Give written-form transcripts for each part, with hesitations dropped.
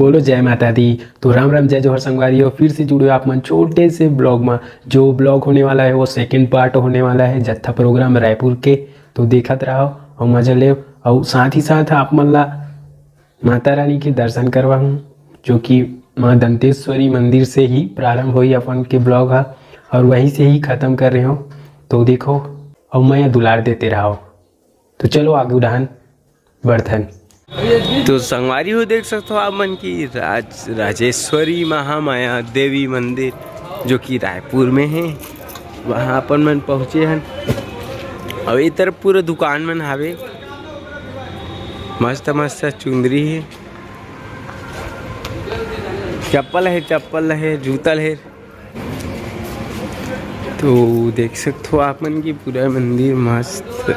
बोलो जय माता दी। तो राम राम जय जोहर संगवारी, और फिर से जुड़े हो आप मन छोटे से ब्लॉग में। जो ब्लॉग होने वाला है वो सेकंड पार्ट होने वाला है जत्था प्रोग्राम रायपुर के। तो देखत रहो और मजा ले, और साथ ही साथ आप मन ला माता रानी के दर्शन करवा हूँ, जो कि माँ दंतेश्वरी मंदिर से ही प्रारंभ हुई अपन के ब्लॉग है, और वहीं से ही ख़त्म कर रहे हो। तो देखो और मैं दुलार देते रहो। तो चलो आगे उड़ान बढ़थन। तो संगवारी हो देख सकते हो आप मन की राजेश्वरी महामाया देवी मंदिर, जो कि रायपुर में है। वहाँ अपन मन पहुँचे हैं। और ये तरफ पूरा दुकान मन हावे, मस्त मस्त चुंदरी है, चप्पल है, जूता है। तो देख सकते हो आप मन की पूरा मंदिर मस्त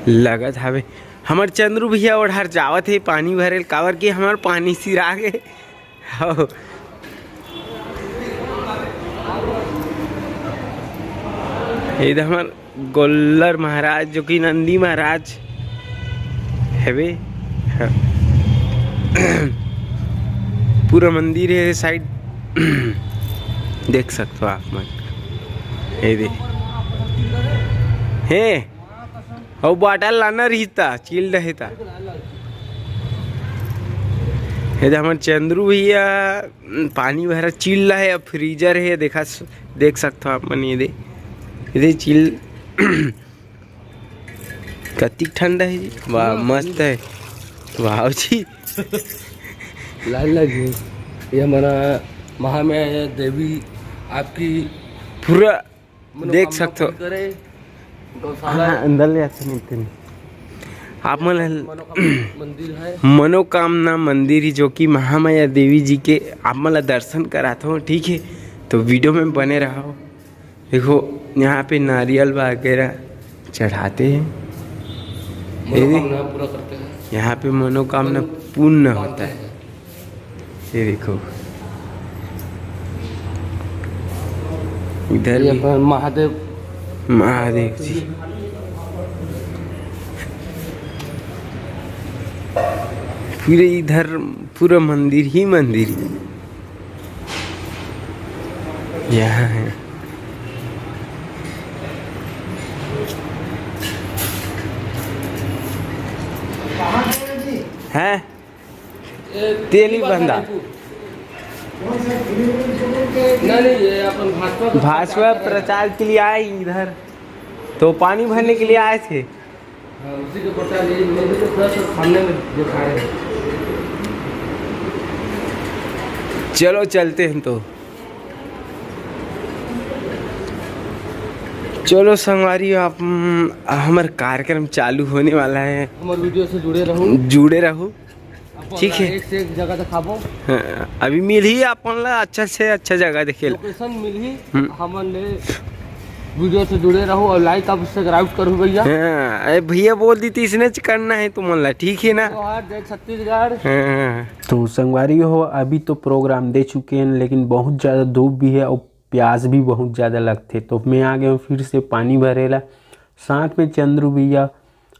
लगत हावे। हमार चंद्रू भैया ओढ़ार जावत है पानी भरे कावर के हमार पानी सिरा गए। इधर हमार गोल्लर महाराज, जो कि नंदी महाराज है। पूरा मंदिर है साइड देख सकते हो आप मन। ये दे है और बॉटल लाना रहता चिल्ड रहता। हमारे चंद्रू भैया पानी भरा चिल्ड है, फ्रीजर है, देख सकते हो आप मन। ये चिल कति ठंडा है जी, वाह मस्त है, वाह जी। लाइन लगी ये हमारा महामाया देवी आपकी पूरा देख सकते हो। अंदर ले आते नहीं आप मन मंदिर है, मनोकामना मंदिर ही, जो कि महामाया देवी जी के आप मन दर्शन कराता हूँ। ठीक है, तो वीडियो में बने रहो। देखो यहाँ पे नारियल वगैरह चढ़ाते हैं, पूरा करते हैं। यहाँ पे मनोकामना पूर्ण होता है। ये देखो इधर भी महादेव जी। पूरे इधर पूरा मंदिर ही मंदिर यहाँ है। है तेली बंदा नहीं ये अपन भाजपा प्रचार के लिए आए इधर, तो पानी भरने के लिए आए थे। उसी के प्रचार सामने में दिखा रहे हैं। चलो चलते हैं। तो चलो संगवारी, आप हमारा कार्यक्रम चालू होने वाला है। हमारे वीडियो से जुड़े रहो। ठीक है, एक से एक जगह दिखाबो। हाँ, अभी मिल ही अपन ला अच्छा से अच्छा जगह देखे लोकेशन मिल ही हमने वीडियो से जुड़े रहो और लाइक आप सब्सक्राइब करो भैया। हाँ, भैया बोल दी थी इसने करना है तुम ला, ठीक है ना। छत्तीसगढ़। हाँ। तो संगवारी हो, अभी तो प्रोग्राम दे चुके हैं, लेकिन बहुत ज़्यादा धूप भी है और प्यास भी बहुत ज़्यादा लगते। तो मैं आ गया हूँ फिर से पानी भरेला। साथ में चंद्रू भैया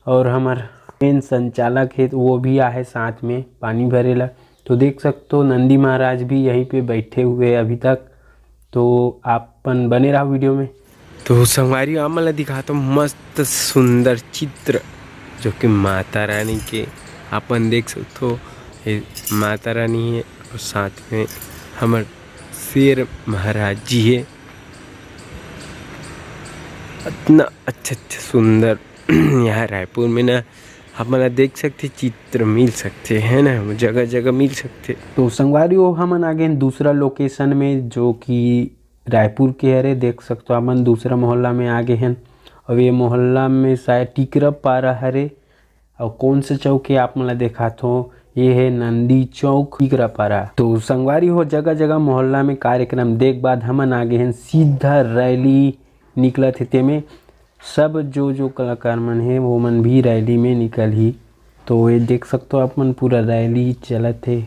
और हमार मेन संचालक है, वो भी आए साथ में पानी भरेला। तो देख सकते हो नंदी महाराज भी यहीं पे बैठे हुए हैं अभी तक। तो आपन बने रहो वीडियो में। तो संगवारी आमला दिखाता हूँ मस्त सुंदर चित्र, जो कि माता रानी के अपन देख सकते हो। ये माता रानी है और साथ में हमारे शेर महाराज जी है। इतना अच्छा सुंदर यहाँ रायपुर में ना हमारा देख सकते चित्र मिल सकते हैं ना, जगह जगह मिल सकते। तो संगवारी हो, हम आगे दूसरा लोकेशन में, जो कि रायपुर के हरे देख सकते हो। हम दूसरा मोहल्ला में आगे हैं, और ये मोहल्ला में शायद टिकरप पारा हरे। और कौन सा चौक है आप मला देखा तो ये है नंदी चौक टिकरप पारा। तो संगवारी हो, जगह जगह मोहल्ला में कार्यक्रम देख बाद हमन आगे हैं सीधा रैली निकला थे तेमें सब जो कलाकार मन है वो मन भी रैली में निकल ही। तो ये देख सकते हो आप मन पूरा रैली चलत थे।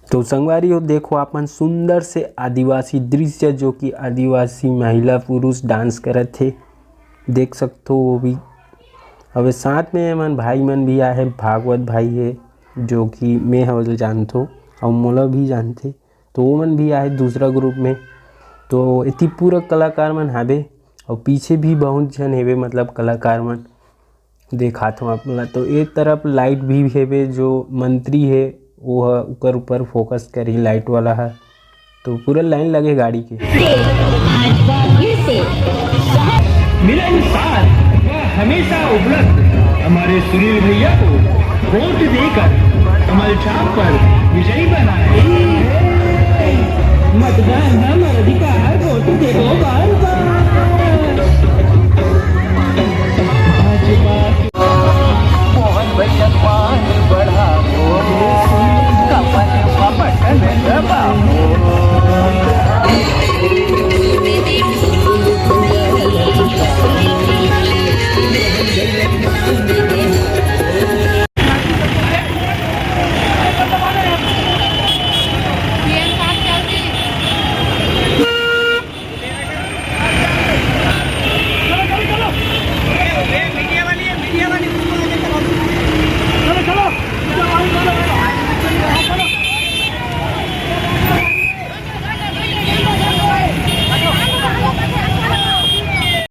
तो संगवारी हो देखो आप मन सुंदर से आदिवासी दृश्य जो कि आदिवासी महिला पुरुष डांस करत थे देख सकते हो वो भी। अब साथ में मन भाई मन भी आए है, भागवत भाई है जो कि मैं हवल जानतो और मोला भी जानते, तो वो मन भी आए दूसरा ग्रुप में। तो इतनी पूरा कलाकार मन हावे और पीछे भी बहुत जन हेवे मतलब कलाकार मन दिखात हूँ आप मला। तो एक तरफ लाइट भी हेवे जो मंत्री है वो ऊपर ऊपर फोकस करी लाइट वाला है। तो पूरा लाइन लगे गाड़ी के। मिलनसार व हमेशा उपलब्ध हमारे सुनील भैया को वोट देकर कमल छाप पर विजयी बनाए। मतदान हमारा अधिकार, वोट दे दो बार बार।